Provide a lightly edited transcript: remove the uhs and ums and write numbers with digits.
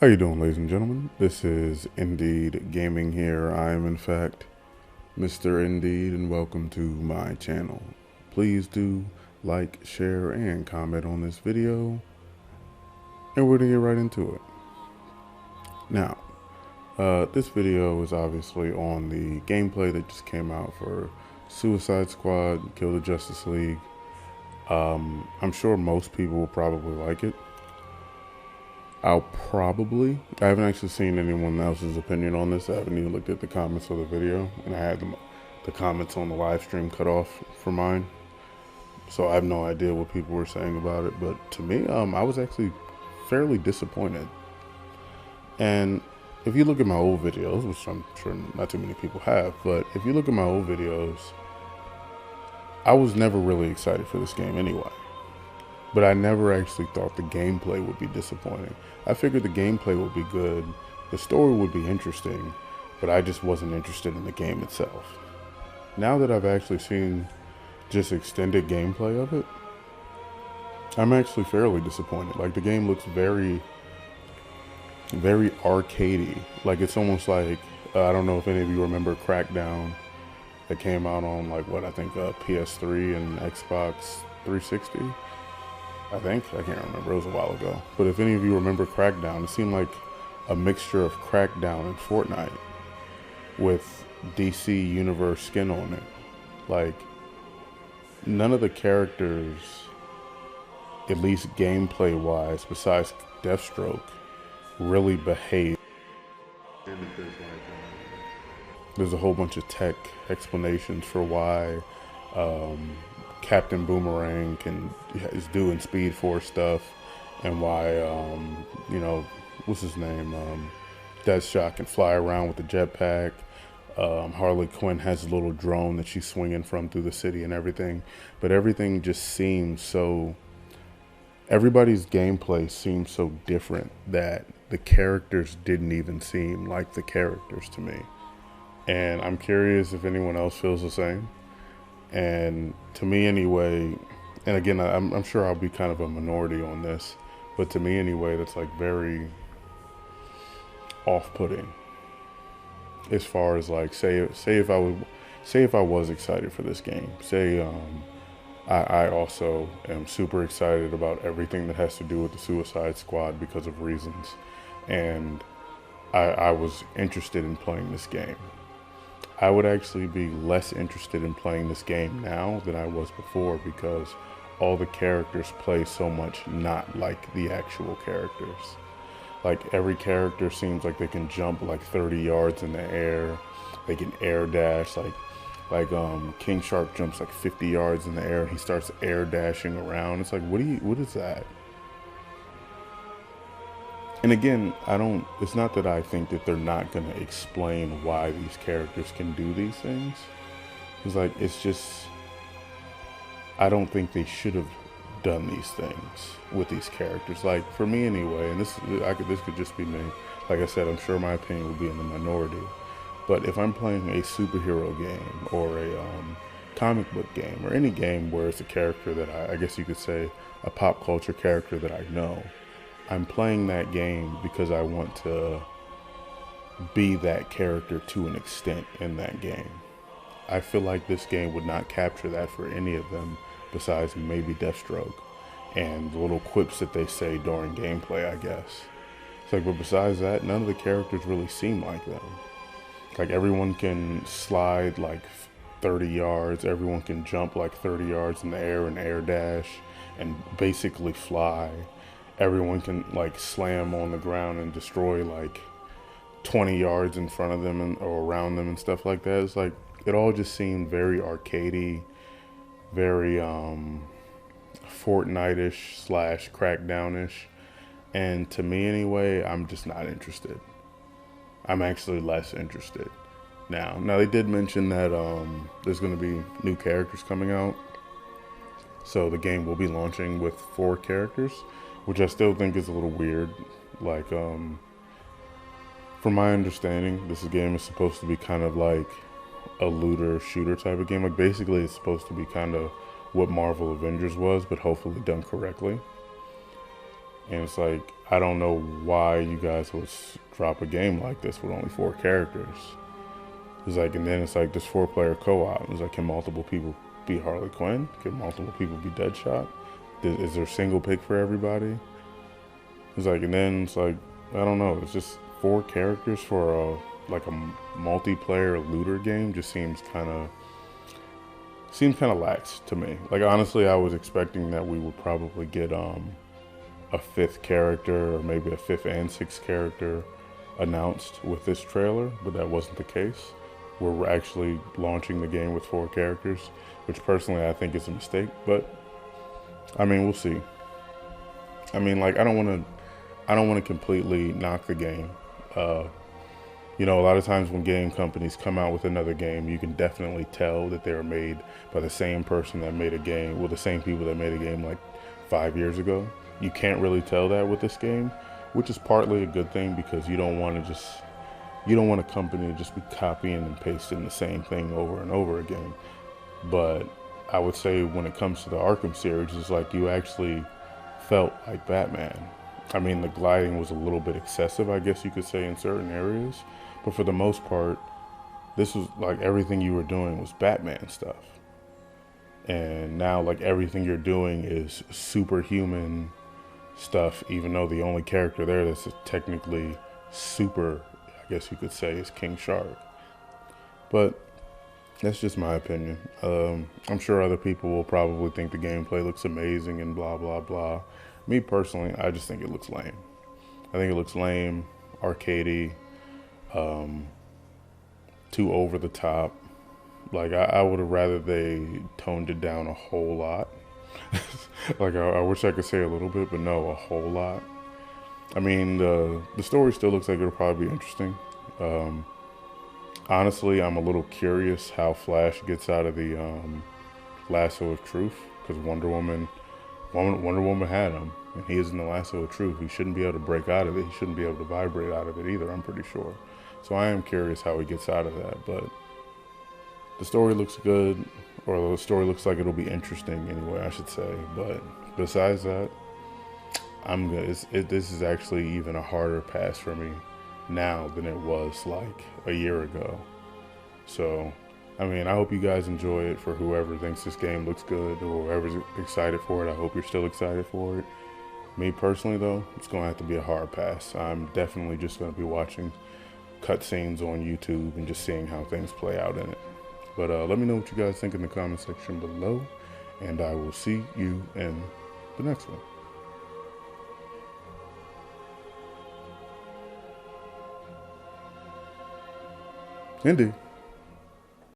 How you doing, ladies and gentlemen? This is Indeed Gaming here. I am, in fact, Mr. Indeed, and welcome to my channel. Please do like, share, and comment on this video, and we're going to get right into it. Now, this video is obviously on the gameplay that just came out for Suicide Squad, Kill the Justice League. I'm sure most people will probably like it. I haven't actually seen anyone else's opinion on this. I haven't even looked at the comments of the video, and I had the comments on the live stream cut off for mine. So I have no idea what people were saying about it, but to me, I was actually fairly disappointed. And if you look at my old videos, which I'm sure not too many people have, but if you look at my old videos, I was never really excited for this game anyway. But I never actually thought the gameplay would be disappointing. I figured the gameplay would be good, the story would be interesting, but I just wasn't interested in the game itself. Now that I've actually seen just extended gameplay of it, I'm actually fairly disappointed. Like, the game looks very, very arcadey. Like, it's almost like, I don't know if any of you remember Crackdown that came out on, like, PS3 and Xbox 360. I can't remember, it was a while ago. But if any of you remember Crackdown, it seemed like a mixture of Crackdown and Fortnite with DC Universe skin on it. Like, none of the characters, at least gameplay wise, besides Deathstroke, really behave. There's a whole bunch of tech explanations for why Captain Boomerang is doing Speed Force stuff, and why what's his name, Deathshot can fly around with the jetpack. Harley Quinn has a little drone that she's swinging from through the city and everything, but everything just seems so. Everybody's gameplay seems so different that the characters didn't even seem like the characters to me, and I'm curious if anyone else feels the same. And to me anyway, and again, I'm sure I'll be kind of a minority on this, but to me anyway, that's like very off-putting. As far as like, say if I was excited for this game, I also am super excited about everything that has to do with the Suicide Squad because of reasons, and I was interested in playing this game. I would actually be less interested in playing this game now than I was before, because all the characters play so much not like the actual characters. Like, every character seems like they can jump like 30 yards in the air. They can air dash, like King Shark jumps like 50 yards in the air and he starts air dashing around. It's like, what is that? And again, it's not that I think that they're not going to explain why these characters can do these things. It's just, I don't think they should have done these things with these characters. Like, for me anyway, and this could just be me. Like I said, I'm sure my opinion will be in the minority. But if I'm playing a superhero game or a comic book game or any game where it's a character that I guess you could say a pop culture character that I know, I'm playing that game because I want to be that character to an extent in that game. I feel like this game would not capture that for any of them besides maybe Deathstroke and the little quips that they say during gameplay, I guess. It's like, but besides that, none of the characters really seem like them. Like, everyone can slide like 30 yards, everyone can jump like 30 yards in the air and air dash and basically fly. Everyone can like slam on the ground and destroy like 20 yards in front of them or around them and stuff like that. It's like, it all just seemed very arcadey, very Fortnite-ish / Crackdown-ish. And to me anyway, I'm just not interested. I'm actually less interested now. Now, they did mention that there's going to be new characters coming out. So the game will be launching with 4 characters, which I still think is a little weird. Like, from my understanding, this game is supposed to be kind of like a looter shooter type of game. Like, basically it's supposed to be kind of what Marvel Avengers was, but hopefully done correctly. And it's like, I don't know why you guys would drop a game like this with only 4 characters. It's like, and then it's like this 4-player co-op. It's like, can multiple people be Harley Quinn? Can multiple people be Deadshot? Is there single pick for everybody? It's like, and then it's like, I don't know. It's just 4 characters for a multiplayer looter game. Just seems kind of lax to me. Like, honestly, I was expecting that we would probably get a 5th character or maybe a 5th and 6th character announced with this trailer, but that wasn't the case. We're actually launching the game with 4 characters, which personally I think is a mistake, but I mean, we'll see. I mean, like, I don't want to completely knock the game. You know, a lot of times when game companies come out with another game, you can definitely tell that they were made by the same person that made a game, well, the same people that made a game like 5 years ago. You can't really tell that with this game, which is partly a good thing because you don't want a company to just be copying and pasting the same thing over and over again. But I would say when it comes to the Arkham series, it's like you actually felt like Batman. I mean, the gliding was a little bit excessive, I guess you could say, in certain areas. But for the most part, this was like everything you were doing was Batman stuff. And now, like, everything you're doing is superhuman stuff, even though the only character there that's technically super, I guess you could say, is King Shark. But that's just my opinion. I'm sure other people will probably think the gameplay looks amazing and blah, blah, blah. Me personally, I just think it looks lame. I think it looks lame, arcadey, too over the top. Like, I would have rather they toned it down a whole lot. Like, I wish I could say a little bit, but no, a whole lot. I mean, the story still looks like it'll probably be interesting. Honestly, I'm a little curious how Flash gets out of the lasso of truth, because Wonder Woman had him, and he is in the lasso of truth. He shouldn't be able to break out of it. He shouldn't be able to vibrate out of it either, I'm pretty sure. So I am curious how he gets out of that, but the story looks good, or the story looks like it'll be interesting anyway, I should say. But besides that, I'm good. This is actually even a harder pass for me now than it was like a year ago. So, I mean, I hope you guys enjoy it. For whoever thinks this game looks good or whoever's excited for it, I hope you're still excited for it. Me personally, though, it's going to have to be a hard pass. I'm definitely just going to be watching cutscenes on YouTube and just seeing how things play out in it. But let me know what you guys think in the comment section below, and I will see you in the next one. Indeed.